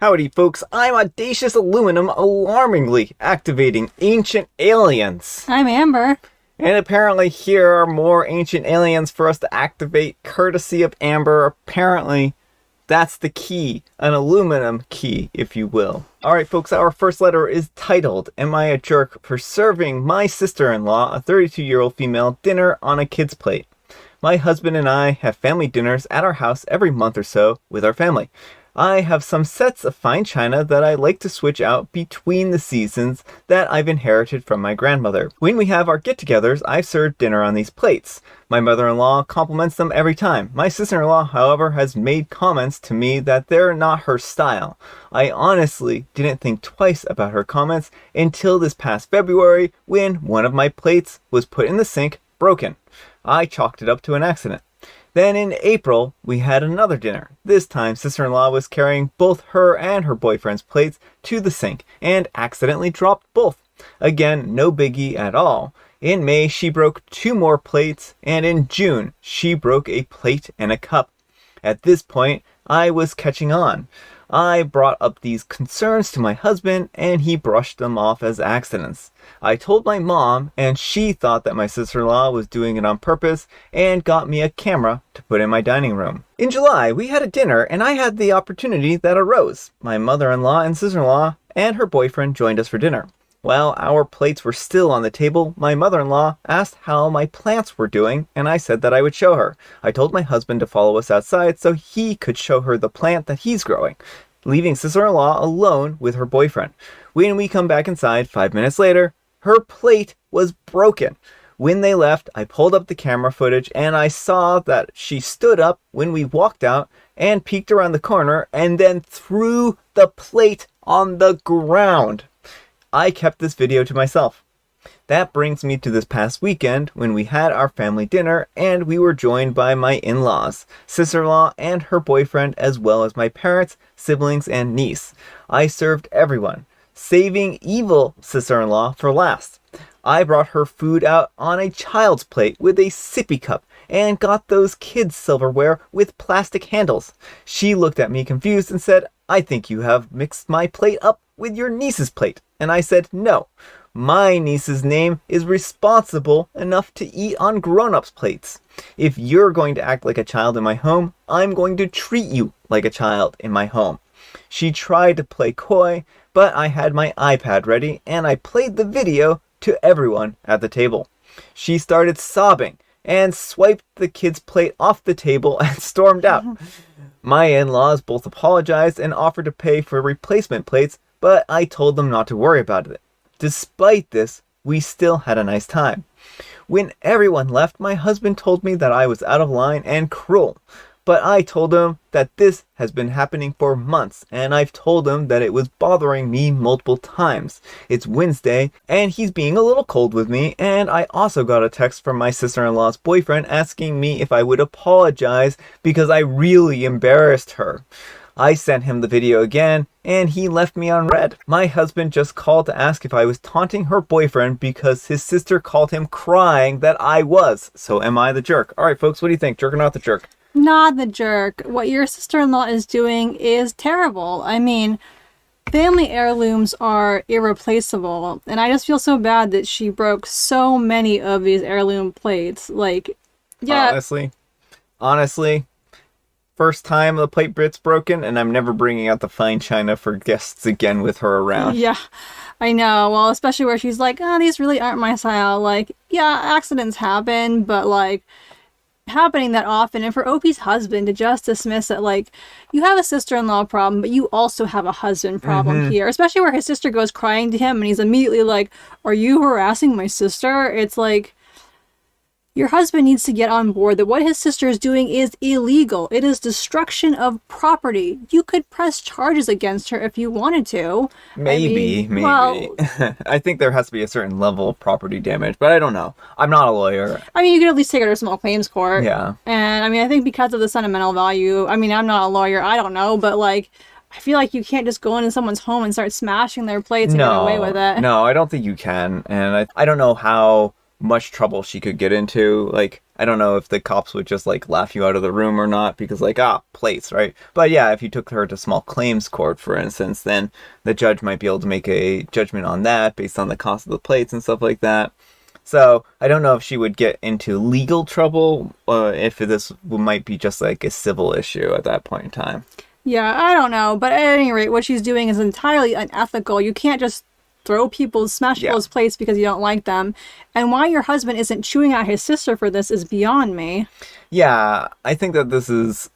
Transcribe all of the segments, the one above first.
Howdy folks, I'm Audacious Aluminum alarmingly activating ancient aliens. I'm Amber. And apparently here are more ancient aliens for us to activate courtesy of Amber. Apparently that's the key, an aluminum key if you will. Alright folks, our first letter is titled, Am I a Jerk for Serving My Sister-in-Law, a 32-year-old female, dinner on a kid's plate? My husband and I have family dinners at our house every month or so with our family. I have some sets of fine china that I like to switch out between the seasons that I've inherited from my grandmother. When we have our get-togethers, I serve dinner on these plates. My mother-in-law compliments them every time. My sister-in-law, however, has made comments to me that they're not her style. I honestly didn't think twice about her comments until this past February when one of my plates was put in the sink broken. I chalked it up to an accident. Then in April, we had another dinner. This time, sister-in-law was carrying both her and her boyfriend's plates to the sink and accidentally dropped both. Again, no biggie at all. In May, she broke 2 more plates, and in June, she broke a plate and a cup. At this point, I was catching on. I brought up these concerns to my husband, and he brushed them off as accidents. I told my mom, and she thought that my sister-in-law was doing it on purpose and got me a camera to put in my dining room. In July, we had a dinner, and I had the opportunity that arose. My mother-in-law and sister-in-law and her boyfriend joined us for dinner. While our plates were still on the table, my mother-in-law asked how my plants were doing, and I said that I would show her. I told my husband to follow us outside so he could show her the plant that he's growing, leaving sister-in-law alone with her boyfriend. When we come back inside 5 minutes later, her plate was broken. When they left, I pulled up the camera footage and I saw that she stood up when we walked out and peeked around the corner and then threw the plate on the ground. I kept this video to myself. That brings me to this past weekend when we had our family dinner and we were joined by my in-laws, sister-in-law and her boyfriend, as well as my parents, siblings, and niece. I served everyone, saving evil sister-in-law for last. I brought her food out on a child's plate with a sippy cup and got those kids' silverware with plastic handles. She looked at me confused and said, "I think you have mixed my plate up with your niece's plate." And I said, "No. My niece's name is responsible enough to eat on grown-ups' plates. If you're going to act like a child in my home, I'm going to treat you like a child in my home." She tried to play coy, but I had my iPad ready and I played the video to everyone at the table. She started sobbing and swiped the kid's plate off the table and stormed out. My in-laws both apologized and offered to pay for replacement plates, but I told them not to worry about it. Despite this, we still had a nice time. When everyone left, my husband told me that I was out of line and cruel. But I told him that this has been happening for months, and I've told him that it was bothering me multiple times. It's Wednesday, and he's being a little cold with me, and I also got a text from my sister-in-law's boyfriend asking me if I would apologize because I really embarrassed her. I sent him the video again, and he left me on red. My husband just called to ask if I was taunting her boyfriend because his sister called him crying that I was. So am I the jerk? Alright folks, what do you think? Jerk or not the jerk? Not the jerk. What your sister-in-law is doing is terrible. I mean, family heirlooms are irreplaceable, and I just feel so bad that she broke so many of these heirloom plates. Like, yeah. Honestly, first time the plate bit's broken, and I'm never bringing out the fine china for guests again with her around. Yeah, I know. Well, especially where she's like, "Oh, these really aren't my style." Like, yeah, accidents happen, but like, happening that often, and for Opie's husband to just dismiss it, like, you have a sister-in-law problem, but you also have a husband problem here, especially where his sister goes crying to him and he's immediately like, "Are you harassing my sister?" It's like, your husband needs to get on board that what his sister is doing is illegal. It is destruction of property. You could press charges against her if you wanted to. Maybe. Well, I think there has to be a certain level of property damage, but I don't know. I'm not a lawyer. I mean, you could at least take her to small claims court. Yeah. And I mean, I think because of the sentimental value, I mean, I'm not a lawyer, I don't know, but like, I feel like you can't just go into someone's home and start smashing their plates and get away with it. No, I don't think you can. And I don't know how much trouble she could get into. Like, I don't know if the cops would just like laugh you out of the room or not because like, plates, right? But yeah, if you took her to small claims court, for instance, then the judge might be able to make a judgment on that based on the cost of the plates and stuff like that. So I don't know if she would get into legal trouble, if this might be just like a civil issue at that point in time. Yeah, I don't know, but at any rate, what she's doing is entirely unethical. You can't just smash people's plates because you don't like them. And why your husband isn't chewing out his sister for this is beyond me. Yeah, I think that this is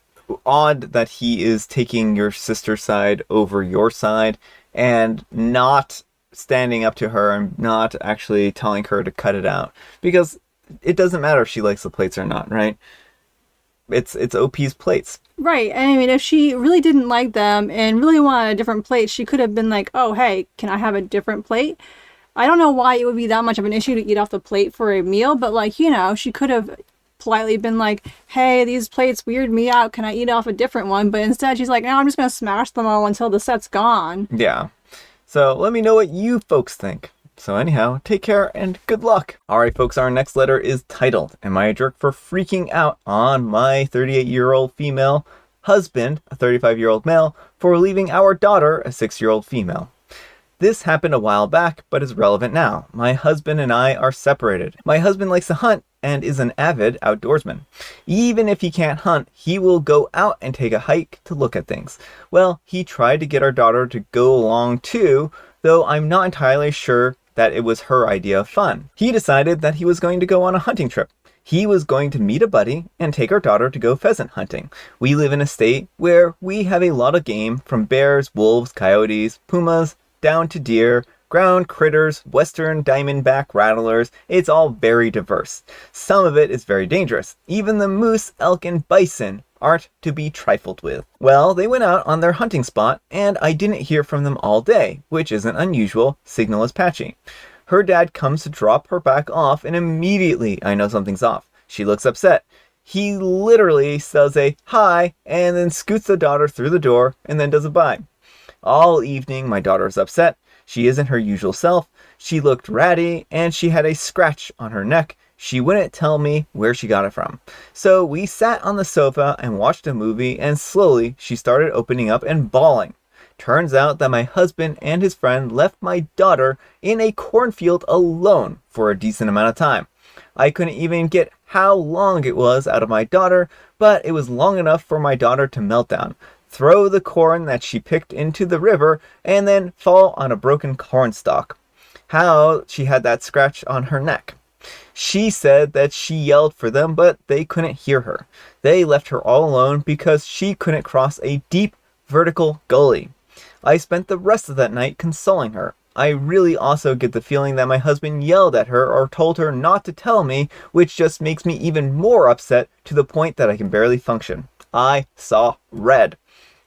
odd that he is taking your sister's side over your side and not standing up to her and not actually telling her to cut it out. Because it doesn't matter if she likes the plates or not, right? It's OP's plates. Right. I mean, if she really didn't like them and really wanted a different plate, she could have been like, oh, hey, can I have a different plate? I don't know why it would be that much of an issue to eat off the plate for a meal, but like, she could have politely been like, hey, these plates weird me out. Can I eat off a different one? But instead she's like, no, I'm just going to smash them all until the set's gone. Yeah. So let me know what you folks think. So anyhow, take care and good luck. Alright folks, our next letter is titled, Am I a Jerk for Freaking Out on My 38-year-old female husband, a 35-year-old male, for leaving our daughter, a 6-year-old female? This happened a while back, but is relevant now. My husband and I are separated. My husband likes to hunt and is an avid outdoorsman. Even if he can't hunt, he will go out and take a hike to look at things. Well, he tried to get our daughter to go along too, though I'm not entirely sure that it was her idea of fun. He decided that he was going to go on a hunting trip. He was going to meet a buddy and take our daughter to go pheasant hunting. We live in a state where we have a lot of game, from bears, wolves, coyotes, pumas, down to deer, ground critters, western diamondback rattlers. It's all very diverse. Some of it is very dangerous. Even the moose, elk, and bison aren't to be trifled with. Well, they went out on their hunting spot, and I didn't hear from them all day, which isn't unusual. Signal is patchy. Her dad comes to drop her back off, and immediately I know something's off. She looks upset. He literally says a hi, and then scoots the daughter through the door, and then does a bye. All evening, my daughter is upset. She isn't her usual self. She looked ratty, and she had a scratch on her neck. She wouldn't tell me where she got it from. So we sat on the sofa and watched a movie, and slowly she started opening up and bawling. Turns out that my husband and his friend left my daughter in a cornfield alone for a decent amount of time. I couldn't even get how long it was out of my daughter, but it was long enough for my daughter to melt down, throw the corn that she picked into the river, and then fall on a broken corn stalk. How she had that scratch on her neck. She said that she yelled for them, but they couldn't hear her. They left her all alone because she couldn't cross a deep, vertical gully. I spent the rest of that night consoling her. I really also get the feeling that my husband yelled at her or told her not to tell me, which just makes me even more upset to the point that I can barely function. I saw red.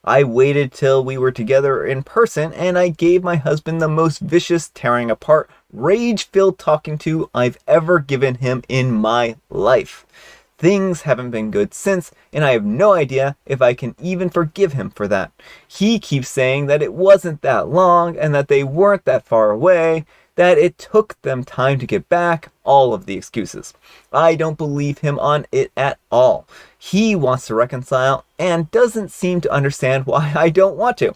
I waited till we were together in person, and I gave my husband the most vicious, tearing apart, rage-filled talking to I've ever given him in my life. Things haven't been good since, and I have no idea if I can even forgive him for that. He keeps saying that it wasn't that long, and that they weren't that far away, that it took them time to get back, all of the excuses. I don't believe him on it at all. He wants to reconcile and doesn't seem to understand why I don't want to.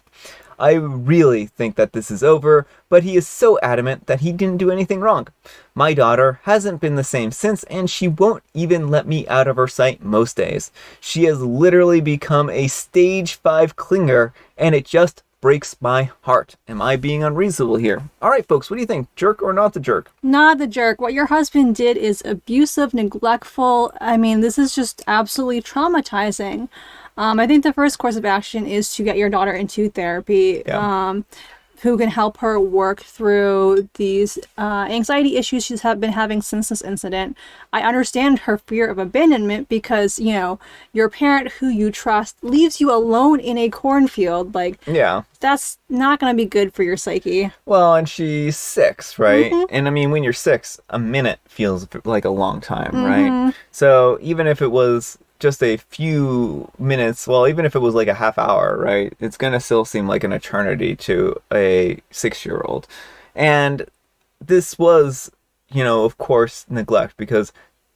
I really think that this is over, but he is so adamant that he didn't do anything wrong. My daughter hasn't been the same since, and she won't even let me out of her sight most days. She has literally become a stage 5 clinger, and it just breaks my heart. Am I being unreasonable here? Alright folks, what do you think? Jerk or not the jerk? Not the jerk. What your husband did is abusive, neglectful. I mean, this is just absolutely traumatizing. I think the first course of action is to get your daughter into therapy, who can help her work through these anxiety issues she's been having since this incident. I understand her fear of abandonment because, your parent who you trust leaves you alone in a cornfield. That's not going to be good for your psyche. Well, and she's 6, right? Mm-hmm. And I mean, when you're 6, a minute feels like a long time, right? So even if it was just a few minutes, well, even if it was like a half hour, right, it's gonna still seem like an eternity to a 6-year-old. And this was, of course, neglect, because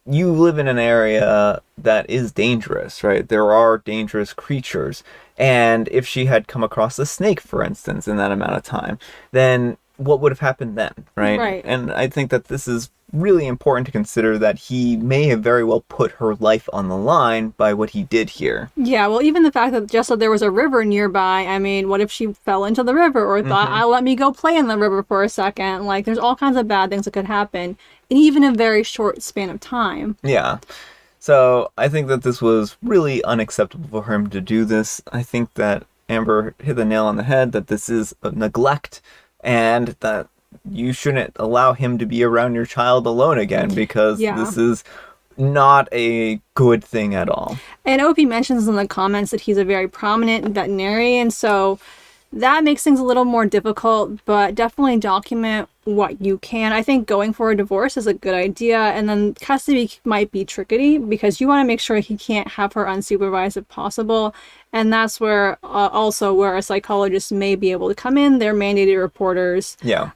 you live in an area that is dangerous, right? There are dangerous creatures. And if she had come across a snake, for instance, in that amount of time, then what would have happened then, right? Right. And I think that this is really important to consider, that he may have very well put her life on the line by what he did here. Yeah, well, even the fact that just that there was a river nearby, I mean, what if she fell into the river or thought, let me go play in the river for a second? Like, there's all kinds of bad things that could happen in even a very short span of time. Yeah. So I think that this was really unacceptable for him to do this. I think that Amber hit the nail on the head, that this is a neglect, and that you shouldn't allow him to be around your child alone again, because this is not a good thing at all. And Opie mentions in the comments that he's a very prominent veterinarian, so that makes things a little more difficult, but definitely document what you can. I think going for a divorce is a good idea, and then custody might be tricky because you want to make sure he can't have her unsupervised if possible, and that's where also where a psychologist may be able to come in. They're mandated reporters. Yeah.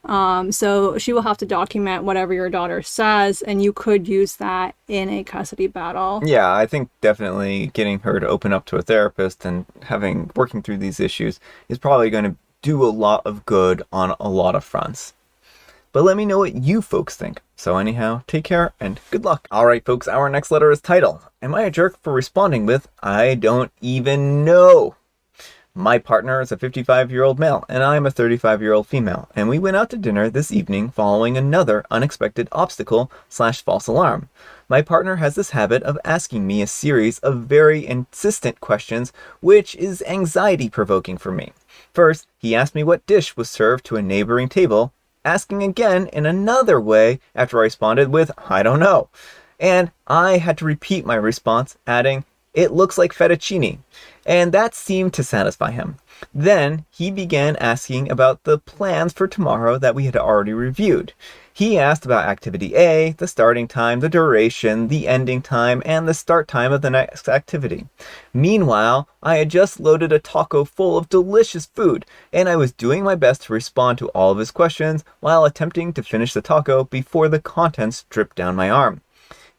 So she will have to document whatever your daughter says, and you could use that in a custody battle. Yeah, I think definitely getting her to open up to a therapist and working through these issues is probably going to do a lot of good on a lot of fronts. But let me know what you folks think. So anyhow, take care and good luck. Alright folks, our next letter is title. Am I a jerk for responding with, I don't even know? My partner is a 55-year-old male and I am a 35-year-old female, and we went out to dinner this evening following another unexpected obstacle/false alarm. My partner has this habit of asking me a series of very insistent questions, which is anxiety-provoking for me. First, he asked me what dish was served to a neighboring table, asking again in another way after I responded with, I don't know. And I had to repeat my response, adding, it looks like fettuccine. And that seemed to satisfy him. Then he began asking about the plans for tomorrow that we had already reviewed. He asked about activity A, the starting time, the duration, the ending time, and the start time of the next activity. Meanwhile, I had just loaded a taco full of delicious food, and I was doing my best to respond to all of his questions while attempting to finish the taco before the contents dripped down my arm.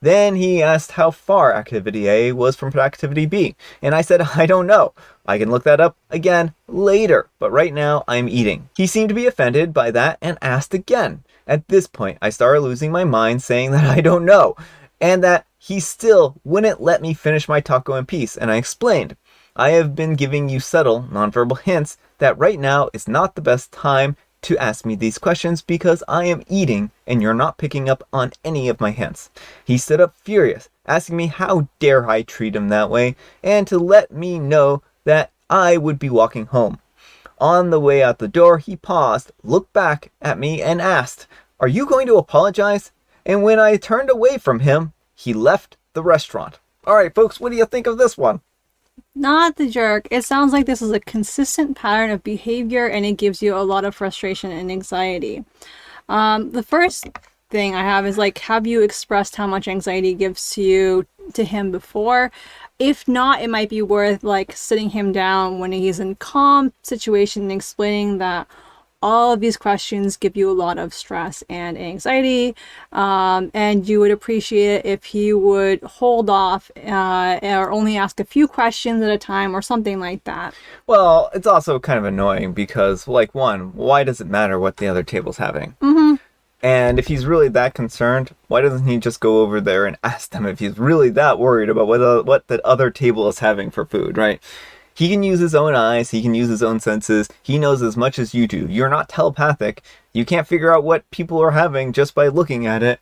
Then he asked how far activity A was from activity B, and I said, I don't know. I can look that up again later, but right now I'm eating. He seemed to be offended by that and asked again. At this point, I started losing my mind, saying that I don't know, and that he still wouldn't let me finish my taco in peace, and I explained, I have been giving you subtle, nonverbal hints that right now is not the best time to ask me these questions because I am eating and you're not picking up on any of my hints. He stood up furious, asking me how dare I treat him that way, and to let me know that I would be walking home. On the way out the door, he paused, looked back at me, and asked, are you going to apologize? And when I turned away from him, he left the restaurant. Alright folks, what do you think of this one? Not the jerk. It sounds like this is a consistent pattern of behavior, and it gives you a lot of frustration and anxiety. The first thing I have is like, have you expressed how much anxiety it gives to him before? If not, it might be worth like sitting him down when he's in calm situation and explaining that all of these questions give you a lot of stress and anxiety, and you would appreciate it if he would hold off or only ask a few questions at a time or something like that. Well, it's also kind of annoying because, like, one, why does it matter what the other table's having? And if he's really that concerned, why doesn't he just go over there and ask them if he's really that worried about what the other table is having for food, right? He can use his own eyes, he can use his own senses, he knows as much as you do. You're not telepathic, you can't figure out what people are having just by looking at it.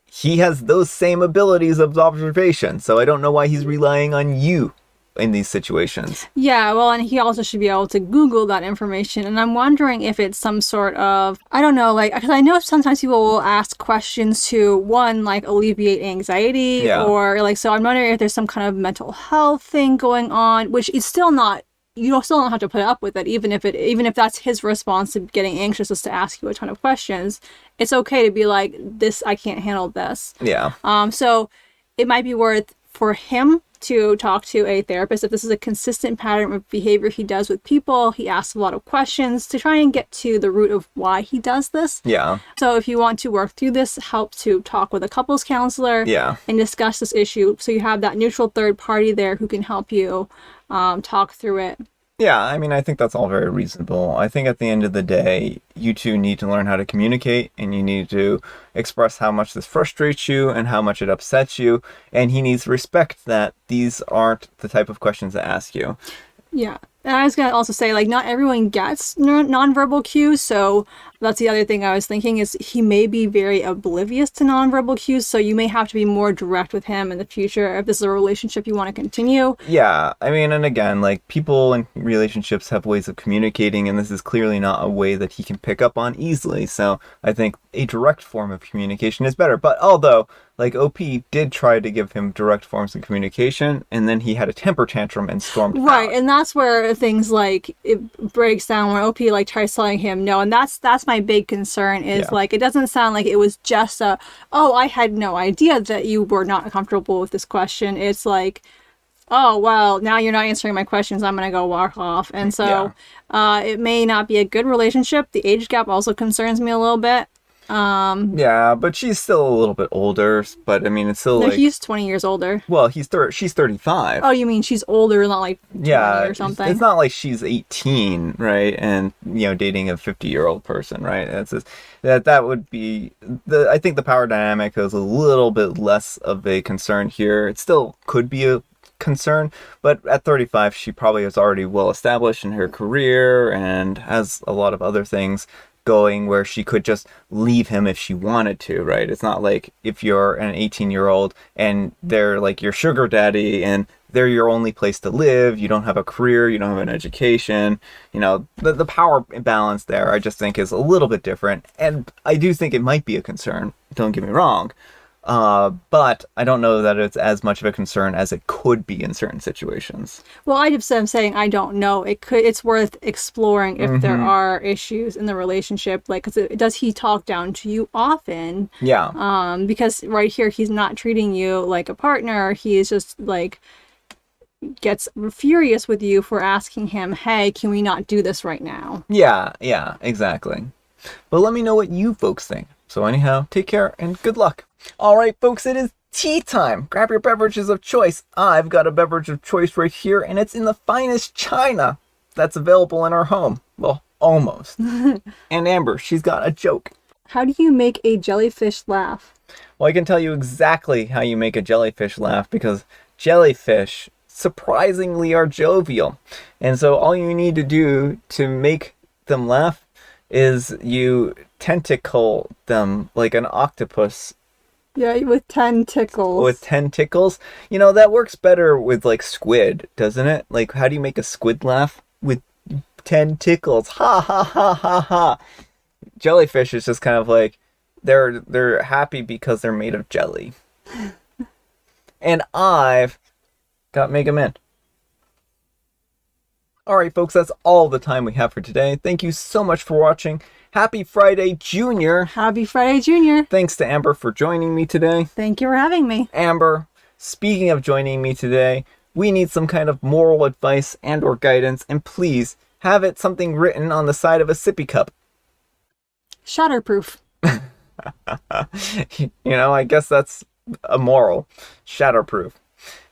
He has those same abilities of observation, so I don't know why he's relying on you in these situations. Yeah, well, and he also should be able to Google that information. And I'm wondering if it's some sort of, I don't know, like, because I know sometimes people will ask questions to, one, like, alleviate anxiety, or, like, so I'm wondering if there's some kind of mental health thing going on, which is still not, you still don't have to put up with it, even if that's his response to getting anxious, is to ask you a ton of questions. It's okay to be like, this, I can't handle this. Yeah. So it might be worth for him to talk to a therapist if this is a consistent pattern of behavior he does with people. He asks a lot of questions to try and get to the root of why he does this. Yeah. So if you want to work through this, help to talk with a couples counselor and discuss this issue. So you have that neutral third party there who can help you talk through it. Yeah, I mean, I think that's all very reasonable. I think at the end of the day, you two need to learn how to communicate, and you need to express how much this frustrates you and how much it upsets you, and he needs to respect that these aren't the type of questions to ask you. Yeah. And I was going to also say, like, not everyone gets nonverbal cues, so that's the other thing I was thinking is he may be very oblivious to nonverbal cues, so you may have to be more direct with him in the future if this is a relationship you want to continue. Yeah, I mean, and again, like, people in relationships have ways of communicating, and this is clearly not a way that he can pick up on easily, so I think a direct form of communication is better. But although, like, OP did try to give him direct forms of communication, and then he had a temper tantrum and stormed out. Right, and that's where things like it breaks down when OP like tries telling him no, and that's my big concern is like it doesn't sound like it was just I had no idea that you were not comfortable with this question. It's like, oh well, now you're not answering my questions, I'm gonna go walk off. And so it may not be a good relationship. The age gap also concerns me a little bit. Yeah, but she's still a little bit older. But I mean, it's still like he's 20 years older. Well, she's 35. Oh, you mean she's older, not like 20 or something? It's not like she's 18, right? And dating a 50-year-old person, right? That's just, that would be I think the power dynamic is a little bit less of a concern here. It still could be a concern, but at 35, she probably is already well established in her career and has a lot of other things going where she could just leave him if she wanted to, right? It's not like if you're an 18-year-old and they're like your sugar daddy and they're your only place to live, you don't have a career, you don't have an education, the power balance there I just think is a little bit different, and I do think it might be a concern, don't get me wrong, but I don't know that it's as much of a concern as it could be in certain situations. Well, I'm saying I don't know. It's worth exploring if there are issues in the relationship. Like, does he talk down to you often? Yeah. Because right here, he's not treating you like a partner. He is just like gets furious with you for asking him, hey, can we not do this right now? Yeah, exactly. But let me know what you folks think. So anyhow, take care and good luck. All right, folks, it is tea time. Grab your beverages of choice. I've got a beverage of choice right here, and it's in the finest china that's available in our home. Well, almost. And Amber, she's got a joke. How do you make a jellyfish laugh? Well, I can tell you exactly how you make a jellyfish laugh because jellyfish surprisingly are jovial. And so all you need to do to make them laugh is you tentacle them like an octopus. Yeah, with 10 tickles. With 10 tickles? That works better with like squid, doesn't it? Like, how do you make a squid laugh? With 10 tickles. Ha ha ha ha ha. Jellyfish is just kind of like they're happy because they're made of jelly. And I've got Mega Man. Alright, folks, that's all the time we have for today. Thank you so much for watching. Happy Friday, Junior. Happy Friday, Junior. Thanks to Amber for joining me today. Thank you for having me. Amber, speaking of joining me today, we need some kind of moral advice and or guidance, and please have it something written on the side of a sippy cup. Shatterproof. I guess that's a moral. Shatterproof.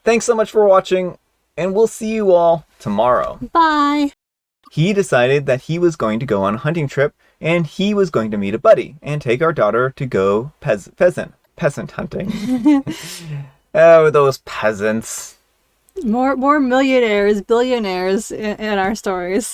Thanks so much for watching, and we'll see you all tomorrow. Bye. He decided that he was going to go on a hunting trip, and he was going to meet a buddy and take our daughter to go peasant hunting. Oh, those peasants. More millionaires, billionaires in our stories.